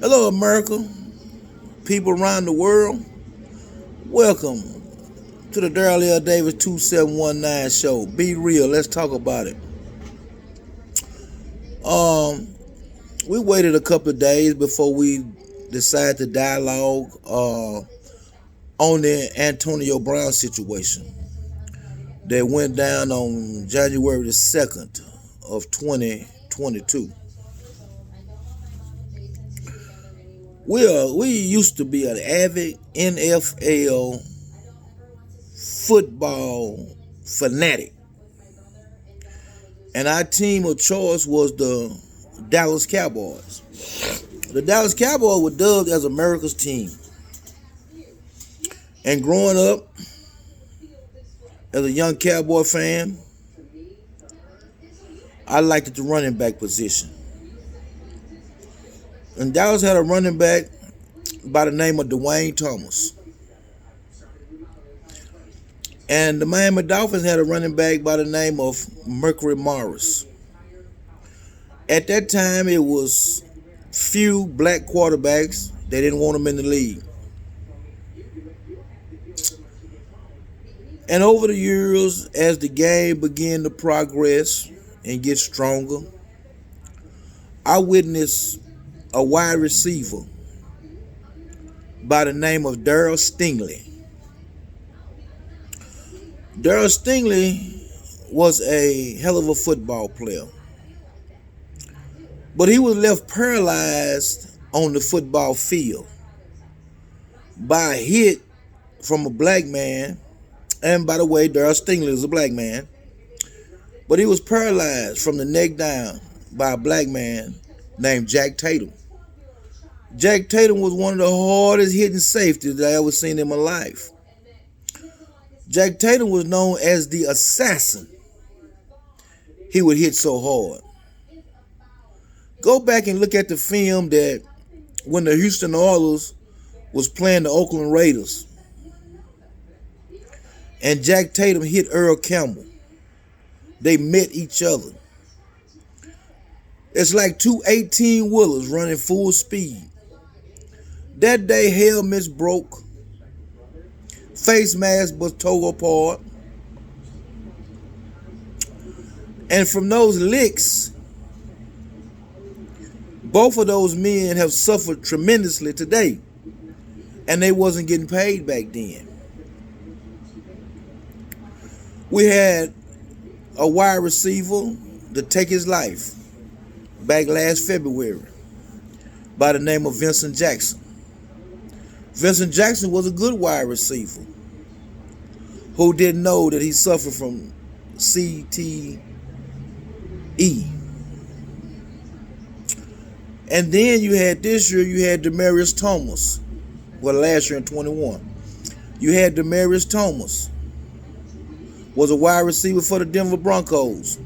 Hello, America, people around the world. Welcome to the Daryl L. Davis 2719 show. Be real. Let's talk about it. Um, we waited a couple of days before we decided to dialogue on the Antonio Brown situation that went down on January the 2nd of 2022. We used to be an avid NFL football fanatic, and our team of choice was the Dallas Cowboys. The Dallas Cowboys were dubbed as America's team. And growing up as a young Cowboy fan, I liked the running back position. And Dallas had a running back by the name of Dwayne Thomas. And the Miami Dolphins had a running back by the name of Mercury Morris. At that time, it was few black quarterbacks. They didn't want them in the league. And over the years, as the game began to progress and get stronger, I witnessed a wide receiver by the name of Darryl Stingley. Darryl Stingley was a hell of a football player, but he was left paralyzed on the football field by a hit from a black man. And by the way, Darryl Stingley is a black man, but he was paralyzed from the neck down by a black man named Jack Tatum. Jack Tatum was one of the hardest hitting safeties that I ever seen in my life. Jack Tatum was known as the assassin. He would hit so hard. Go back and look at the film that when the Houston Oilers was playing the Oakland Raiders, and Jack Tatum hit Earl Campbell. They met each other. It's like two 18-wheelers running full speed. That day, helmets broke. Face masks was tore apart. And from those licks, both of those men have suffered tremendously today. And they wasn't getting paid back then. We had a wide receiver to take his life back last February by the name of Vincent Jackson. Vincent Jackson was a good wide receiver who didn't know that he suffered from CTE. And then you had this year, you had Demaryius Thomas. Well, last year in 21. You had Demaryius Thomas. Was a wide receiver for the Denver Broncos.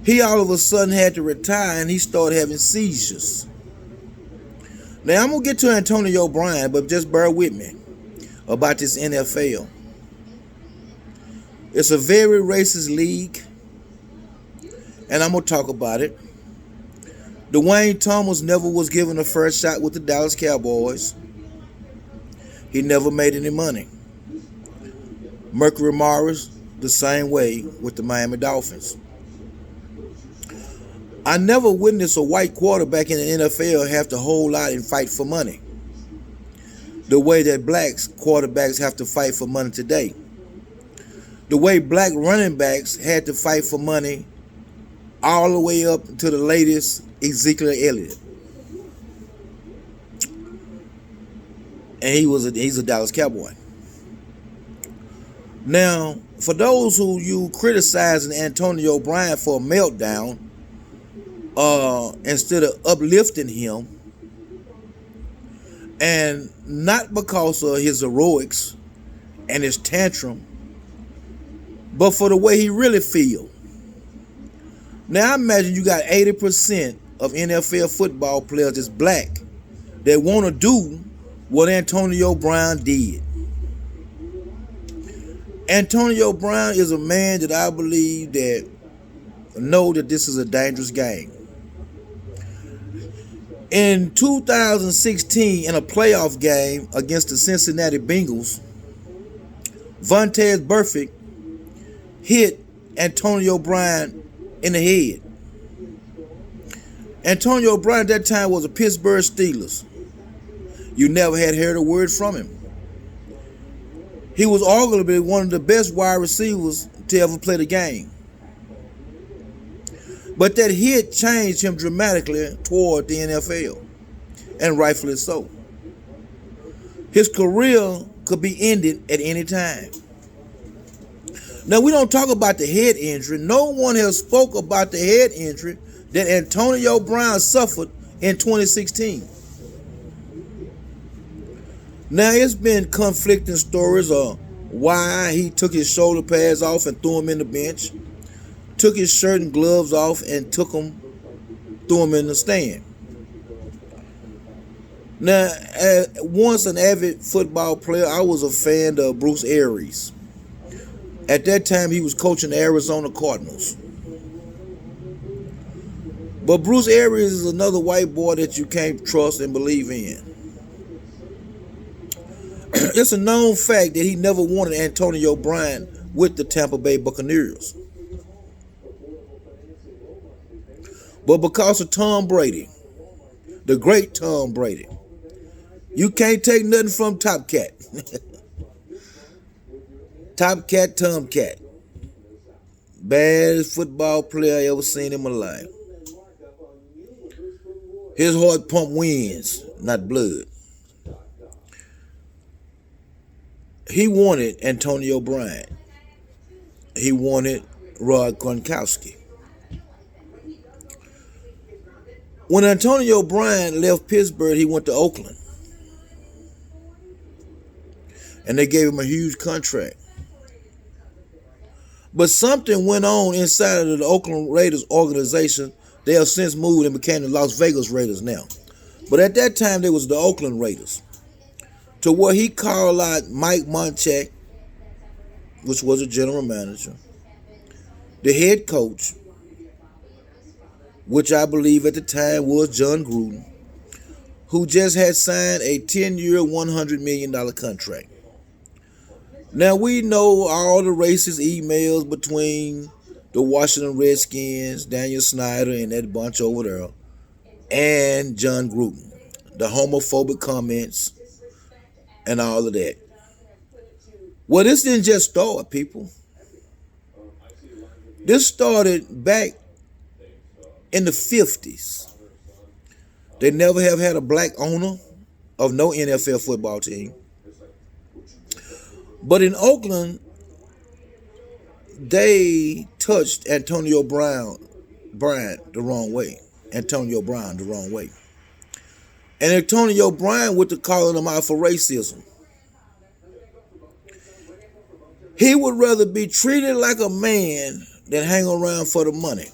He all of a sudden had to retire and he started having seizures. Now I'm going to get to Antonio Brown, but just bear with me about this NFL. It's a very racist league, and I'm going to talk about it. Dwayne Thomas never was given a first shot with the Dallas Cowboys. He never made any money. Mercury Morris, the same way with the Miami Dolphins. I never witnessed a white quarterback in the NFL have to hold out and fight for money the way that black quarterbacks have to fight for money today. The way black running backs had to fight for money all the way up to the latest Ezekiel Elliott. And he's a Dallas Cowboy. Now, for those who you criticizing Antonio Brown for a meltdown, instead of uplifting him, and not because of his heroics and his tantrum, but for the way he really feel. Now, I imagine you got 80% of NFL football players that's black that want to do what Antonio Brown did. Antonio Brown is a man that I believe that know that this is a dangerous game. In 2016, in a playoff game against the Cincinnati Bengals, Vontaze Burfict hit Antonio Brown in the head. Antonio Brown at that time was a Pittsburgh Steelers. You never had heard a word from him. He was arguably one of the best wide receivers to ever play the game. But that hit changed him dramatically toward the NFL, and rightfully so. His career could be ended at any time. Now, we don't talk about the head injury. No one has spoke about the head injury that Antonio Brown suffered in 2016. Now, it's been conflicting stories of why he took his shoulder pads off and threw them in the bench, took his shirt and gloves off and threw them in the stand. Now, once an avid football player, I was a fan of Bruce Arians. At that time, he was coaching the Arizona Cardinals. But Bruce Arians is another white boy that you can't trust and believe in. It's a known fact that he never wanted Antonio Brown with the Tampa Bay Buccaneers. But because of Tom Brady, the great Tom Brady, you can't take nothing from Top Cat. Top Cat, Tom Cat. Baddest football player I ever seen in my life. His heart pump wins, not blood. He wanted Antonio Brown. He wanted Rob Gronkowski. When Antonio Brown left Pittsburgh, he went to Oakland. And they gave him a huge contract. But something went on inside of the Oakland Raiders organization. They have since moved and became the Las Vegas Raiders now. But at that time, they was the Oakland Raiders. To where he called out Mike Munchak, which was a general manager, the head coach, which I believe at the time was John Gruden, who just had signed a 10-year, $100 million contract. Now, we know all the racist emails between the Washington Redskins, Daniel Snyder, and that bunch over there, and John Gruden. The homophobic comments and all of that. Well, this didn't just start, people. This started back in the 50s. They never have had a black owner of no NFL football team. But in Oakland, they touched Antonio Brown the wrong way. Antonio Brown the wrong way. And Antonio Brown went to calling them out for racism. He would rather be treated like a man than hang around for the money.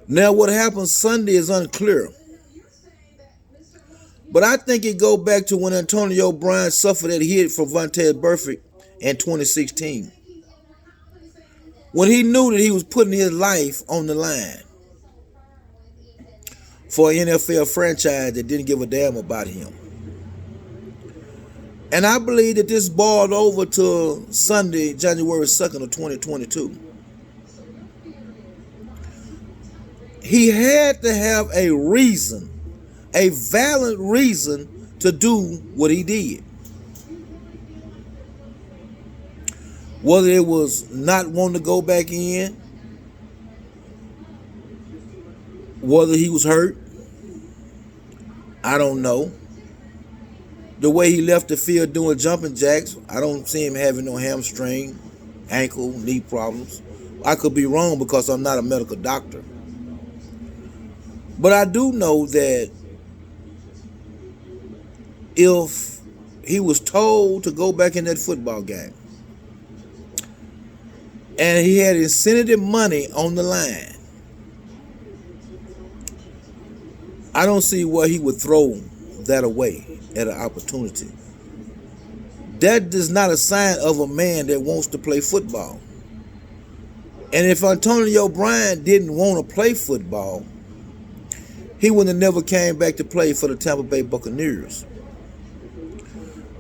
Now, what happened Sunday is unclear. But I think it goes back to when Antonio Brown suffered that hit from Vontaze Burfict in 2016. When he knew that he was putting his life on the line for an NFL franchise that didn't give a damn about him. And I believe that this boiled over to Sunday, January 2nd of 2022. He had to have a reason, a valid reason to do what he did. Whether it was not wanting to go back in, whether he was hurt, I don't know. The way he left the field doing jumping jacks, I don't see him having no hamstring, ankle, knee problems. I could be wrong because I'm not a medical doctor. But I do know that if he was told to go back in that football game and he had incentive money on the line, I don't see why he would throw that away at an opportunity. That is not a sign of a man that wants to play football. And if Antonio Brown didn't want to play football, he would have never came back to play for the Tampa Bay Buccaneers.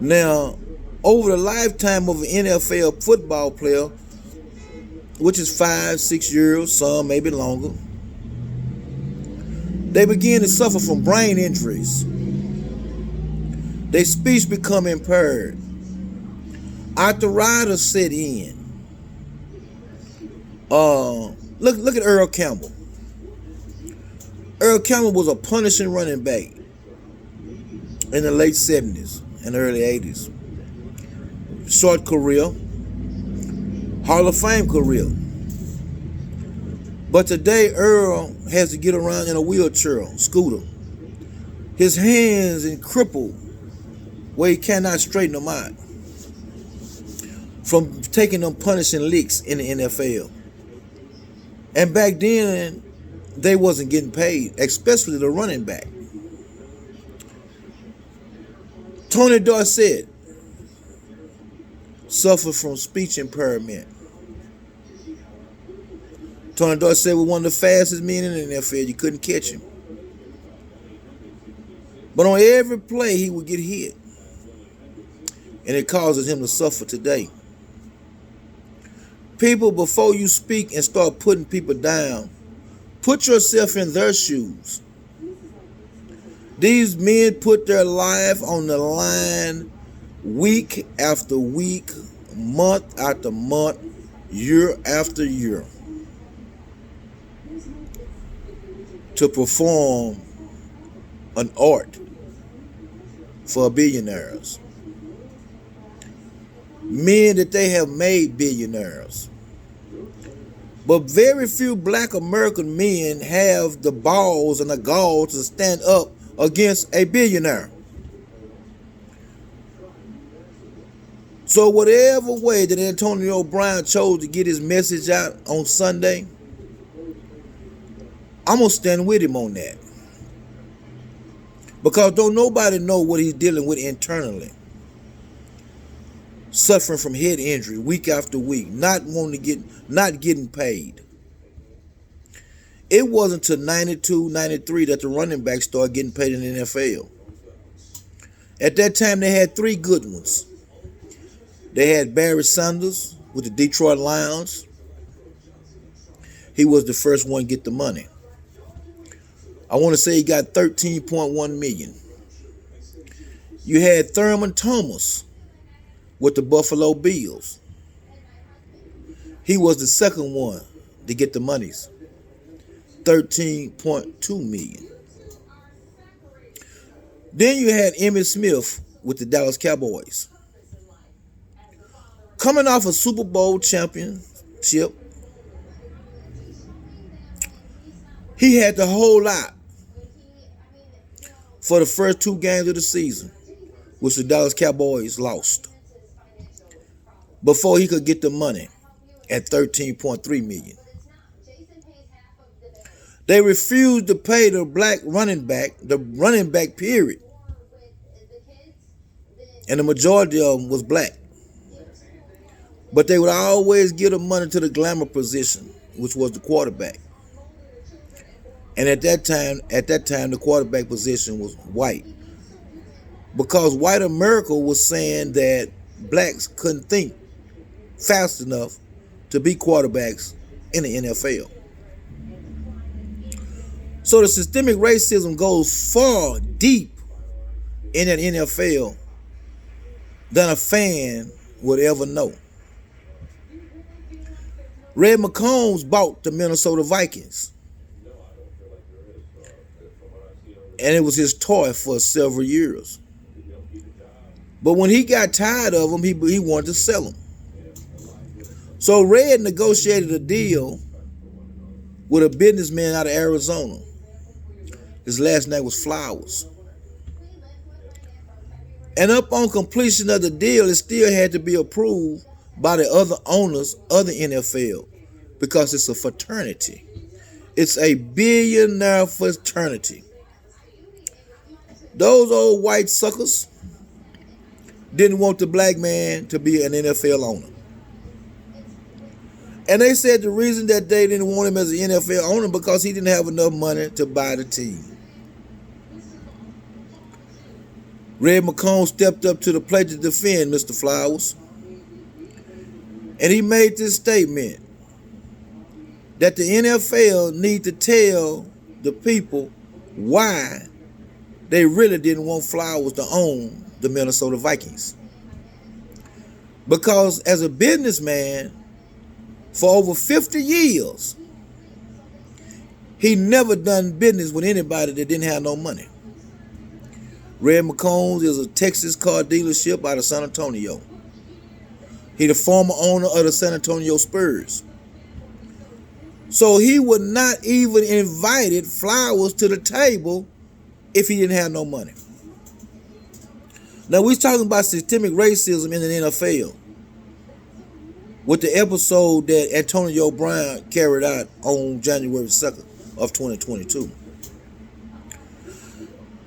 Now, over the lifetime of an NFL football player, which is 5-6 years, some maybe longer, they begin to suffer from brain injuries. Their speech become impaired. Arthritis set in. Look at Earl Campbell. Earl Campbell was a punishing running back in the late 70s and early 80s. Short career, Hall of Fame career. But today Earl has to get around in a wheelchair, scooter. His hands are crippled where he cannot straighten them out from taking them punishing licks in the NFL. And back then, they wasn't getting paid, especially the running back. Tony Dorsett suffered from speech impairment. Tony Dorsett was one of the fastest men in the NFL. You couldn't catch him. But on every play, he would get hit. And it causes him to suffer today. People, before you speak and start putting people down, put yourself in their shoes. These men put their life on the line week after week, month after month, year after year to perform an art for billionaires. Men that they have made billionaires. But very few black American men have the balls and the gall to stand up against a billionaire. So whatever way that Antonio Brown chose to get his message out on Sunday, I'm going to stand with him on that. Because don't nobody know what he's dealing with internally. Suffering from head injury week after week, not getting paid. It wasn't until 92, 93 that the running backs started getting paid in the NFL. At that time, they had three good ones. They had Barry Sanders with the Detroit Lions. He was the first one to get the money. I want to say he got $13.1 million. You had Thurman Thomas with the Buffalo Bills. He was the second one to get the monies. $13.2 million. Then you had Emmitt Smith with the Dallas Cowboys. Coming off a Super Bowl championship, he had the whole lot for the first two games of the season, which the Dallas Cowboys lost, before he could get the money at $13.3 million. They refused to pay the black running back period. And the majority of them was black. But they would always give the money to the glamour position, which was the quarterback. And at that time, the quarterback position was white. Because white America was saying that blacks couldn't think fast enough to be quarterbacks in the NFL. So the systemic racism goes far deep in that NFL than a fan would ever know. Red McCombs bought the Minnesota Vikings. And it was his toy for several years. But when he got tired of them, he wanted to sell them. So Red negotiated a deal with a businessman out of Arizona. His last name was Flowers. And up on completion of the deal, it still had to be approved by the other owners of the NFL because it's a fraternity. It's a billionaire fraternity. Those old white suckers didn't want the black man to be an NFL owner. And they said the reason that they didn't want him as an NFL owner because he didn't have enough money to buy the team. Red McComb stepped up to the plate to defend Mr. Flowers. And he made this statement that the NFL need to tell the people why they really didn't want Flowers to own the Minnesota Vikings. Because as a businessman, for over 50 years, he never done business with anybody that didn't have no money. Red McCombs is a Texas car dealership out of San Antonio. He the former owner of the San Antonio Spurs. So he would not even invited Flowers to the table if he didn't have no money. Now we're talking about systemic racism in the NFL with the episode that Antonio Brown carried out on January 2nd of 2022.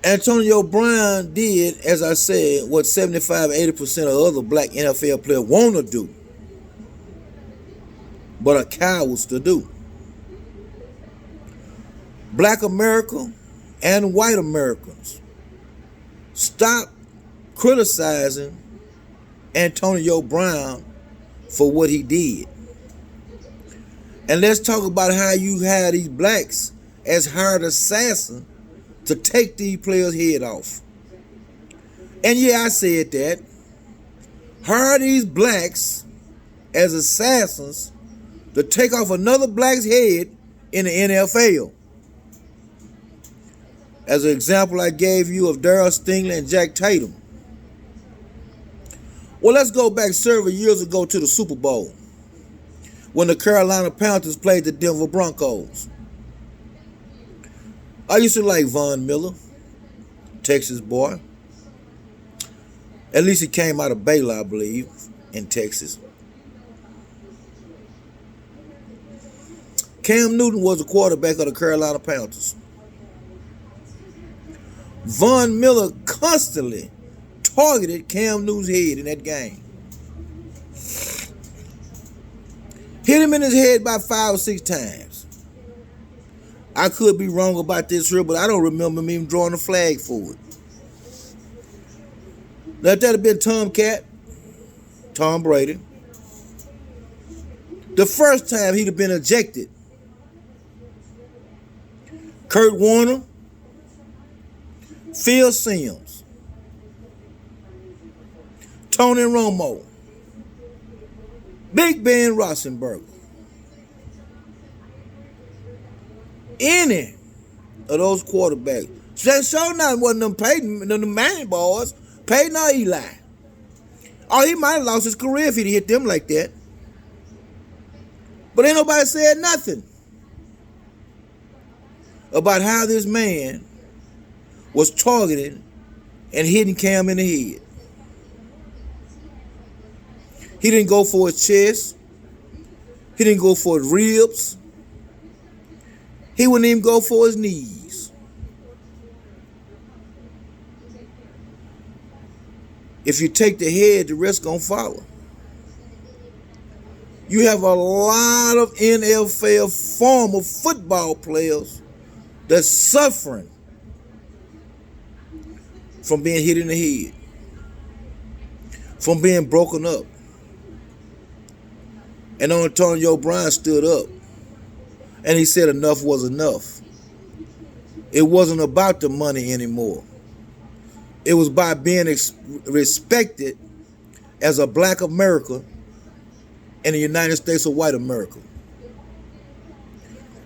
Antonio Brown did, as I said, what 75-80% of other black NFL players want to do, but are cowards to do. Black America and white Americans, stop criticizing Antonio Brown for what he did. And let's talk about how you had these blacks as hired assassins to take these players' head off. And yeah, I said that. Hire these blacks as assassins to take off another black's head in the NFL. As an example I gave you of Darryl Stingley and Jack Tatum. Well, let's go back several years ago to the Super Bowl when the Carolina Panthers played the Denver Broncos. I used to like Von Miller, Texas boy. At least he came out of Baylor, I believe, in Texas. Cam Newton was the quarterback of the Carolina Panthers. Von Miller constantly targeted Cam Newton's head in that game. Hit him in his head about 5 or 6 times. I could be wrong about this here, but I don't remember him even drawing a flag for it. Now, if that had been Tom Brady, the first time he'd have been ejected. Kurt Warner, Phil Simms, Tony Romo, Big Ben Roethlisberger. Any of those quarterbacks. Sure not one of them Peyton, the Manning boys, Peyton or Eli. Oh, he might have lost his career if he'd hit them like that. But ain't nobody said nothing about how this man was targeting and hitting Cam in the head. He didn't go for his chest. He didn't go for his ribs. He wouldn't even go for his knees. If you take the head, the rest gonna follow. You have a lot of NFL former football players that's suffering from being hit in the head, from being broken up. And Antonio Brown stood up and he said enough was enough. It wasn't about the money anymore. It was by being respected as a black American in the United States of white America.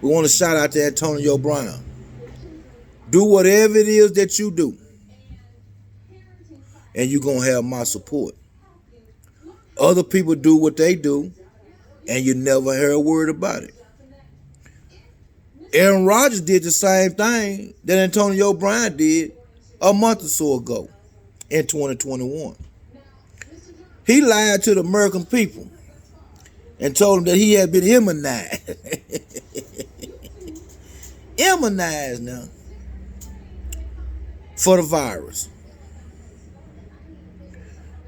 We want to shout out to Antonio Brown. Do whatever it is that you do, and you're going to have my support. Other people do what they do, and you never hear a word about it. Aaron Rodgers did the same thing that Antonio Brown did a month or so ago in 2021. He lied to the American people and told them that he had been immunized. Immunized now for the virus.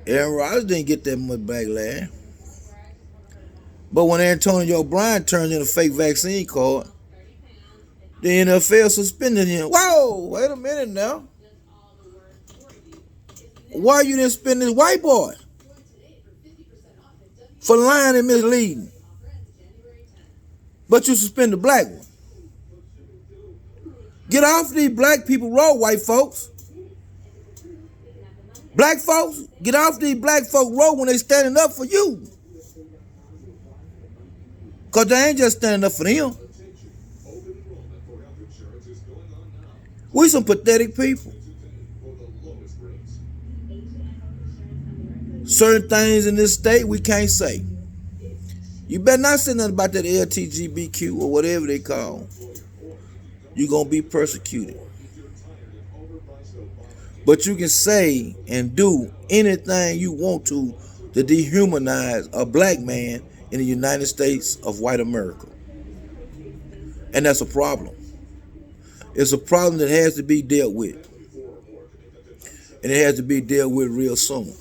Aaron Rodgers didn't get that much backlash. But when Antonio Brown turned in a fake vaccine card, the NFL suspended him. Whoa, wait a minute now. Why you didn't spend this white boy for lying and misleading, but you suspend the black one? Get off these black people road, white folks. Black folks, get off these black folk road when they standing up for you. Because they ain't just standing up for them. We some pathetic people. Certain things in this state we can't say. You better not say nothing about that LTGBQ or whatever they call. You're going to be persecuted. But you can say and do anything you want to dehumanize a black man in the United States of white America. And that's a problem. It's a problem that has to be dealt with. And it has to be dealt with real soon.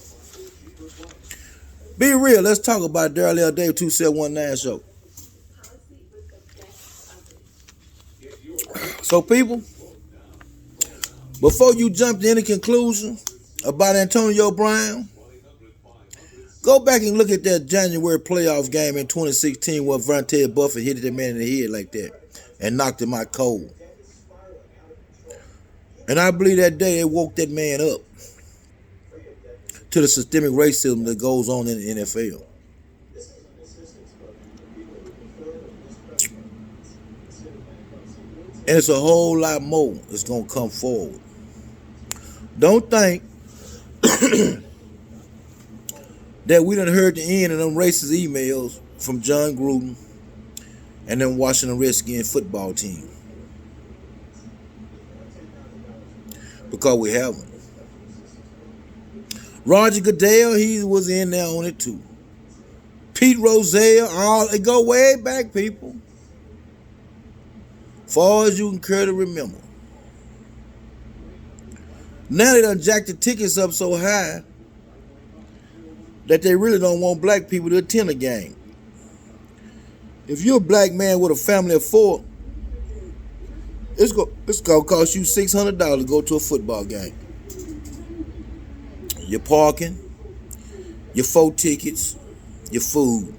Be real. Let's talk about Daryl L. Dave 2719 show. So people, before you jump to any conclusion about Antonio Brown, go back and look at that January playoff game in 2016 where Vontae Buffett hit that man in the head like that and knocked him out cold. And I believe that day they woke that man up to the systemic racism that goes on in the NFL. And it's a whole lot more that's going to come forward. Don't think that we done heard the end of them racist emails from John Gruden and them Washington Redskins football team. Because we haven't. Roger Goodell, he was in there on it too. Pete Rozelle, they go way back, people. Far as you can care to remember. Now they done jacked the tickets up so high that they really don't want black people to attend a game. If you're a black man with a family of 4, it's going to cost you $600 to go to a football game. Your parking, your 4 tickets, your food,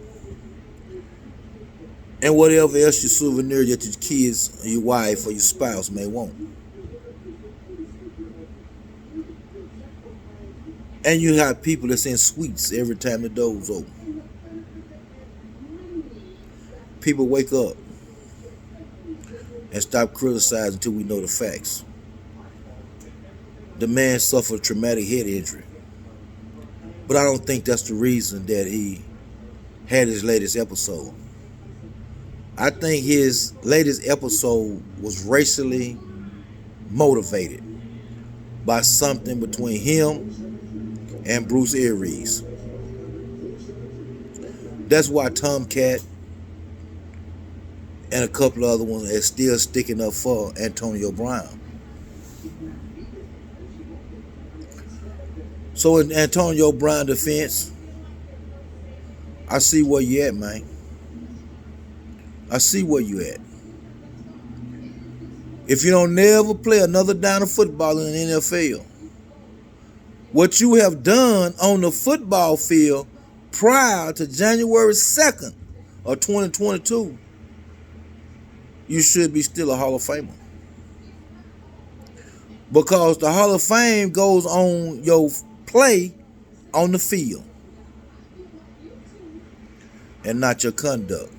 and whatever else your souvenir that your kids, or your wife, or your spouse may want. And you have people that's in suites every time the door's open. People wake up and stop criticizing until we know the facts. The man suffered traumatic head injury. But I don't think that's the reason that he had his latest episode. I think his latest episode was racially motivated by something between him and Bruce Aries. That's why Tomcat and a couple of other ones are still sticking up for Antonio Brown. So in Antonio Brown defense, I see where you at, man. I see where you at. If you don't never play another down of football in the NFL, what you have done on the football field prior to January 2nd of 2022, you should be still a Hall of Famer. Because the Hall of Fame goes on your play on the field and not your conduct.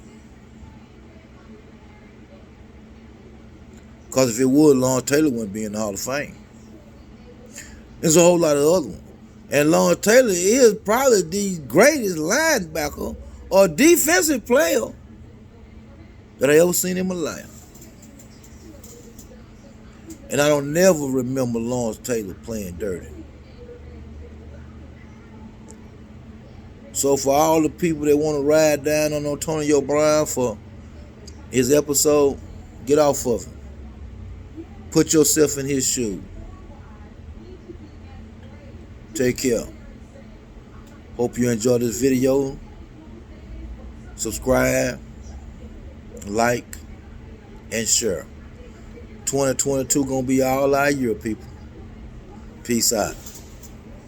Because if it would, Lawrence Taylor wouldn't be in the Hall of Fame. There's a whole lot of other ones. And Lawrence Taylor is probably the greatest linebacker or defensive player that I ever seen in my life. And I don't never remember Lawrence Taylor playing dirty. So for all the people that want to ride down on Antonio Brown for his episode, get off of him. Put yourself in his shoes. Take care. Hope you enjoyed this video. Subscribe, like, and share. 2022 gonna be all our year, people. Peace out.